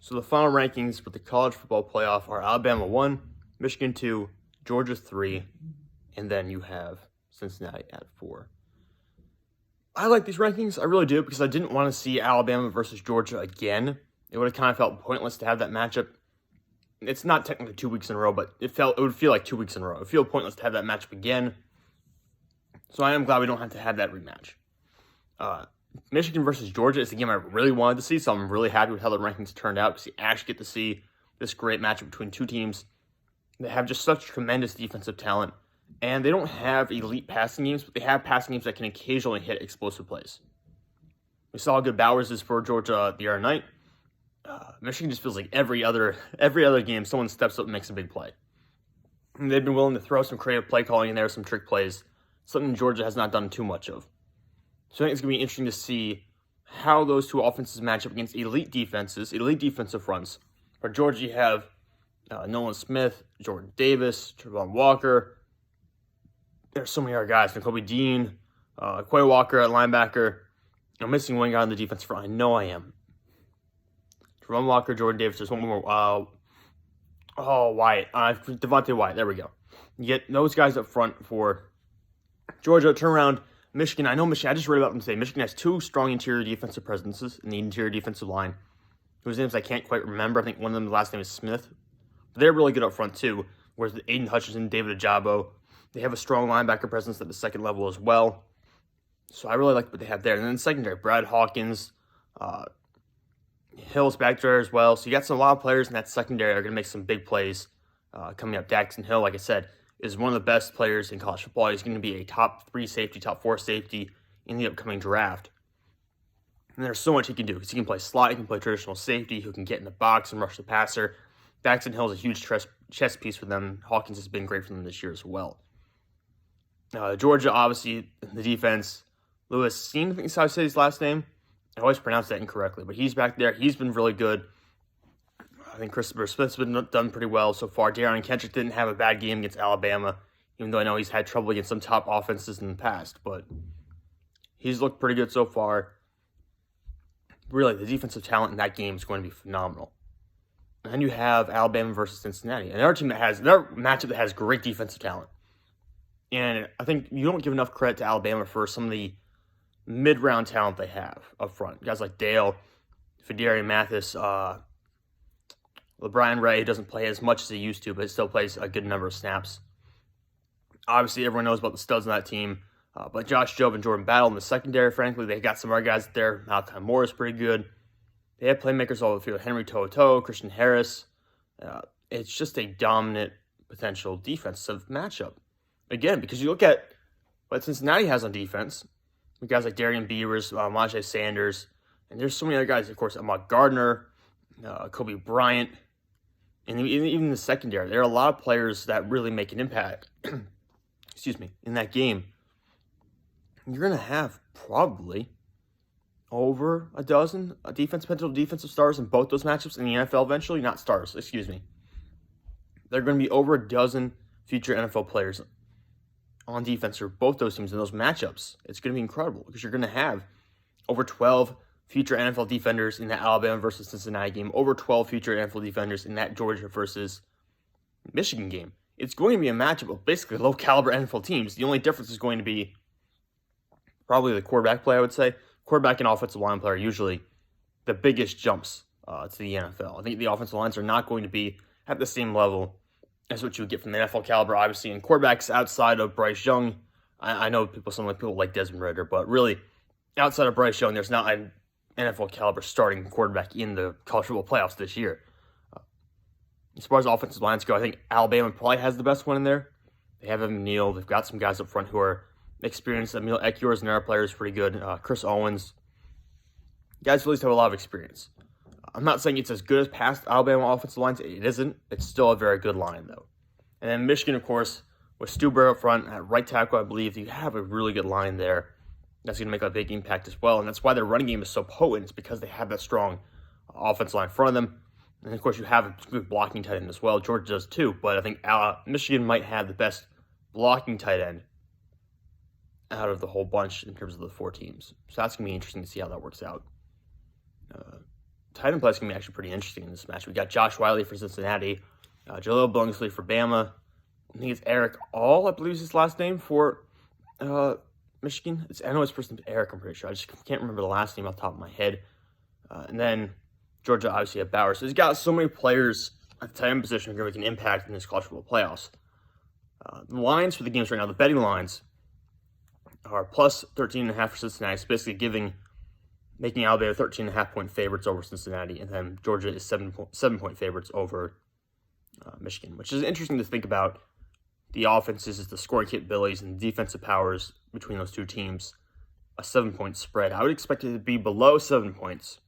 So the final rankings for the college football playoff are Alabama 1, Michigan 2, Georgia 3, and then you have Cincinnati at 4. I like these rankings. I really do, because I didn't want to see Alabama versus Georgia again. It would have kind of felt pointless to have that matchup. It's not technically 2 weeks in a row, but it would feel like 2 weeks in a row. It would feel pointless to have that matchup again. So I am glad we don't have to have that rematch. Michigan versus Georgia is the game I really wanted to see, so I'm really happy with how the rankings turned out, because you actually get to see this great matchup between two teams that have just such tremendous defensive talent, and they don't have elite passing games, but they have passing games that can occasionally hit explosive plays. We saw how good Bowers is for Georgia the other night. Michigan just feels like every other game, someone steps up and makes a big play. And they've been willing to throw some creative play calling in there, some trick plays, something Georgia has not done too much of. So I think it's going to be interesting to see how those two offenses match up against elite defenses, elite defensive fronts. For Georgia, you have Nolan Smith, Jordan Davis, Trevon Walker. There's so many other guys. Nakobe Dean, Quay Walker at linebacker. I'm missing one guy on the defensive front. I know I am. Trevon Walker, Jordan Davis. There's one more. Wyatt. Devontae Wyatt. There we go. You get those guys up front for Georgia. Turn around. Michigan. I know Michigan. I just read about them today. Michigan has two strong interior defensive presences in the interior defensive line, whose names I can't quite remember. I think one of them, the last name is Smith. But they're really good up front too. Whereas Aiden Hutchinson, David Ajabo, they have a strong linebacker presence at the second level as well. So I really like what they have there. And then secondary, Brad Hawkins, Hill's back there as well. So you got a lot of players in that secondary that are going to make some big plays coming up. Daxton Hill, like I said, is one of the best players in college football. He's going to be a top 3 safety, top 4 safety in the upcoming draft. And there's so much he can do, because he can play slot, he can play traditional safety, who can get in the box and rush the passer. Daxton Hill is a huge chess piece for them. Hawkins has been great for them this year as well. Georgia, obviously, the defense. Lewis Seen, I think is how I say his last name. I always pronounce that incorrectly, but he's back there. He's been really good. I think Christopher Smith's been done pretty well so far. Darian Kendrick didn't have a bad game against Alabama, even though I know he's had trouble against some top offenses in the past, but he's looked pretty good so far. Really, the defensive talent in that game is going to be phenomenal. And then you have Alabama versus Cincinnati, another matchup that has great defensive talent. And I think you don't give enough credit to Alabama for some of the mid-round talent they have up front. Guys like Dale, Fidarian Mathis, LeBron Ray doesn't play as much as he used to, but he still plays a good number of snaps. Obviously, everyone knows about the studs on that team, but Josh Jobe and Jordan Battle in the secondary, frankly, they got some other guys there. Malachi Moore is pretty good. They have playmakers all over the field. Henry To'oTo'o, Christian Harris. It's just a dominant potential defensive matchup. Again, because you look at what Cincinnati has on defense, with guys like Darian Beavers, Majay Sanders, and there's so many other guys, of course, Ahmad Gardner, Kobe Bryant, and even the secondary. There are a lot of players that really make an impact in that game. You're going to have probably over a dozen potential defensive stars in both those matchups in the NFL eventually. Not stars, They're going to be over a dozen future NFL players on defense for both those teams in those matchups. It's going to be incredible, because you're going to have over 12 future NFL defenders in that Alabama versus Cincinnati game, over 12 future NFL defenders in that Georgia versus Michigan game. It's going to be a matchup of basically low-caliber NFL teams. The only difference is going to be probably the quarterback play, I would say. Quarterback and offensive line play are usually the biggest jumps to the NFL. I think the offensive lines are not going to be at the same level as what you would get from the NFL caliber, obviously. And quarterbacks outside of Bryce Young, I know some people like Desmond Ridder, but really, outside of Bryce Young, there's not an NFL caliber starting quarterback in the college football playoffs this year. As far as offensive lines go, I think Alabama probably has the best one in there. They have Evan Neal. They've got some guys up front who are experienced. Emil Ekiyor is another player who's pretty good. Chris Owens. Guys really have a lot of experience. I'm not saying it's as good as past Alabama offensive lines. It isn't. It's still a very good line, though. And then Michigan, of course, with Stuber up front at right tackle, I believe you have a really good line there. That's going to make a big impact as well. And that's why their running game is so potent. It's because they have that strong offensive line in front of them. And, of course, you have a good blocking tight end as well. Georgia does too. But I think Michigan might have the best blocking tight end out of the whole bunch in terms of the 4 teams. So that's going to be interesting to see how that works out. tight end play is going to be actually pretty interesting in this match. We got Josh Wiley for Cincinnati, Jaleel Billingsley for Bama. I think it's Eric All, I believe is his last name, for Michigan. I know his first name's Eric, I'm pretty sure. I just can't remember the last name off the top of my head. And then Georgia obviously at Bauer. So he's got so many players at the tight end position who are going to make an impact in this college football playoffs. The lines for the games right now, the betting lines, are plus 13.5 for Cincinnati. It's basically making Alabama 13.5-point favorites over Cincinnati, and then Georgia is 7-point favorites over Michigan, which is interesting to think about. The offenses, the scoring capabilities, and the defensive powers between those two teams. A 7-point spread. I would expect it to be below 7 points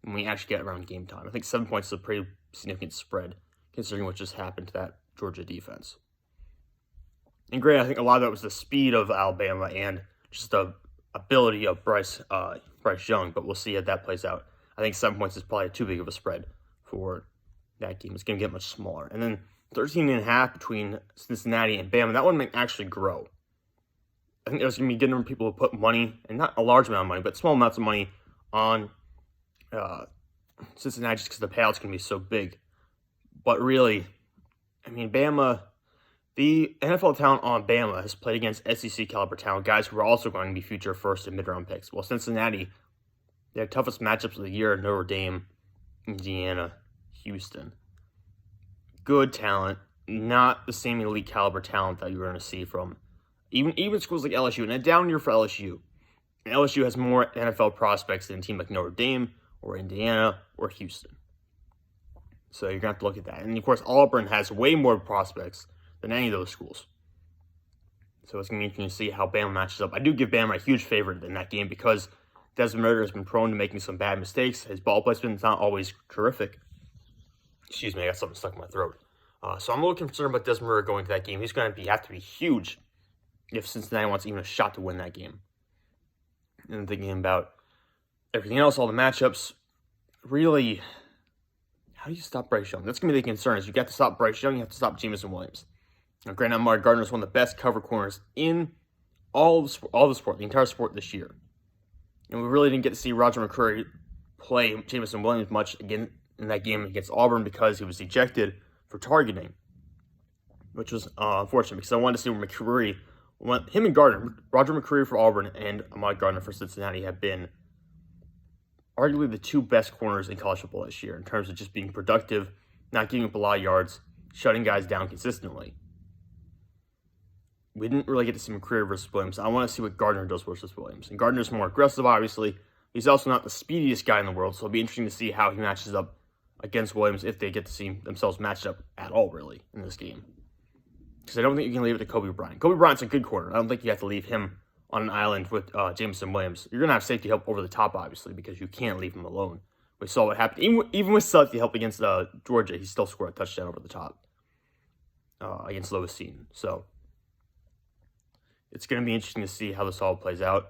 when we actually get around game time. I think 7 points is a pretty significant spread, considering what just happened to that Georgia defense. And granted, I think a lot of that was the speed of Alabama and just the ability of Bryce Young, but we'll see how that plays out. I think 7 points is probably too big of a spread for that game. It's going to get much smaller. And then 13.5 between Cincinnati and Bama. That one might actually grow. I think there's going to be a good number of people who put money, and not a large amount of money, but small amounts of money on Cincinnati just because the payout's going to be so big. But really, I mean, Bama, the NFL talent on Bama has played against SEC caliber talent, guys who are also going to be future first and mid-round picks. Well, Cincinnati, their toughest matchups of the year: Notre Dame, Indiana, Houston. Good talent, not the same elite caliber talent that you're going to see from even schools like LSU. And a down year for LSU. And LSU has more NFL prospects than a team like Notre Dame or Indiana or Houston. So you're going to have to look at that. And, of course, Auburn has way more prospects than any of those schools. So it's going to be interesting to see how Bama matches up. I do give Bama a huge favorite in that game because Desmond Ridder has been prone to making some bad mistakes. His ball placement's not always terrific. Excuse me, I got something stuck in my throat. So I'm a little concerned about Desmond Ridder going to that game. He's going to have to be huge if Cincinnati wants even a shot to win that game. And thinking about everything else, all the matchups, really, how do you stop Bryce Young? That's going to be the concern. Is you got to stop Bryce Young, you have to stop Jameson Williams. Now, granted, Amari Gardner is one of the best cover corners in all the sport, the entire sport this year. And we really didn't get to see Roger McCreary play Jameson Williams much again in that game against Auburn because he was ejected for targeting, which was unfortunate because I wanted to see where McCreary went. Him and Gardner, Roger McCreary for Auburn and Amari Gardner for Cincinnati, have been arguably the two best corners in college football this year in terms of just being productive, not giving up a lot of yards, shutting guys down consistently. We didn't really get to see McCreary versus Williams. I want to see what Gardner does versus Williams. And Gardner's more aggressive, obviously. He's also not the speediest guy in the world, so it'll be interesting to see how he matches up against Williams if they get to see themselves matched up at all, really, in this game. Because I don't think you can leave it to Kobe Bryant. Kobe Bryant's a good corner. I don't think you have to leave him on an island with Jameson Williams. You're going to have safety help over the top, obviously, because you can't leave him alone. We saw what happened. Even with safety help against Georgia, he still scored a touchdown over the top against Lewisine. So it's going to be interesting to see how this all plays out.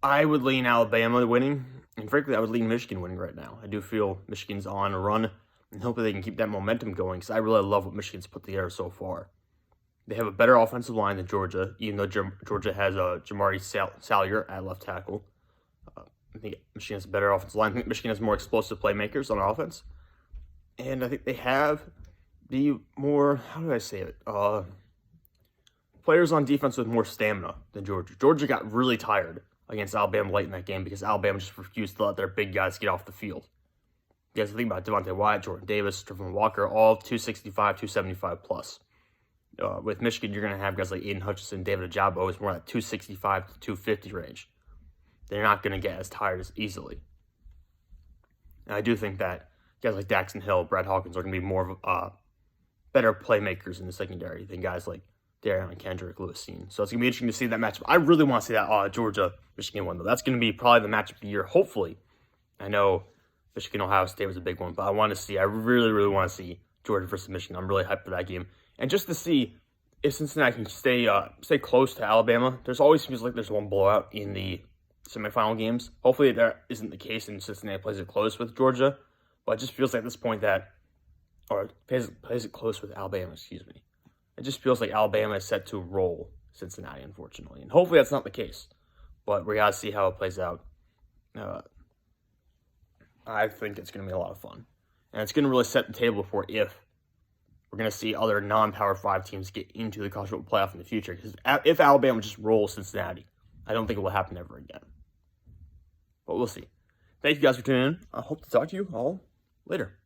I would lean Alabama winning, and frankly, I would lean Michigan winning right now. I do feel Michigan's on a run, and hopefully they can keep that momentum going, because I really love what Michigan's put together so far. They have a better offensive line than Georgia, even though Georgia has Jamari Salyer at left tackle. I think Michigan has a better offensive line. I think Michigan has more explosive playmakers on offense. And I think they have the more, how do I say it, players on defense with more stamina than Georgia. Georgia got really tired against Alabama late in that game because Alabama just refused to let their big guys get off the field. You guys think about Devontae Wyatt, Jordan Davis, Trevor Walker, all 265, 275 plus. With Michigan, you're going to have guys like Aiden Hutchinson, David Ojabo, is more like 265 to 250 range. They're not going to get as tired as easily. And I do think that guys like Daxton Hill, Brad Hawkins are going to be more of better playmakers in the secondary than guys like Darian Kendrick, Lewisine. So it's going to be interesting to see that matchup. I really want to see that Georgia-Michigan one, though. That's going to be probably the matchup of the year, hopefully. I know Michigan-Ohio State was a big one, but I really, really want to see Georgia versus Michigan. I'm really hyped for that game. And just to see if Cincinnati can stay close to Alabama. There's always feels like there's one blowout in the semifinal games. Hopefully that isn't the case and Cincinnati plays it close with Georgia. But it just feels like at this point plays it close with Alabama, It just feels like Alabama is set to roll Cincinnati, unfortunately. And hopefully that's not the case. But we got to see how it plays out. I think it's going to be a lot of fun. And it's going to really set the table for if we're going to see other non-Power 5 teams get into the college football playoff in the future. Because if Alabama just rolls Cincinnati, I don't think it will happen ever again. But we'll see. Thank you guys for tuning in. I hope to talk to you all later.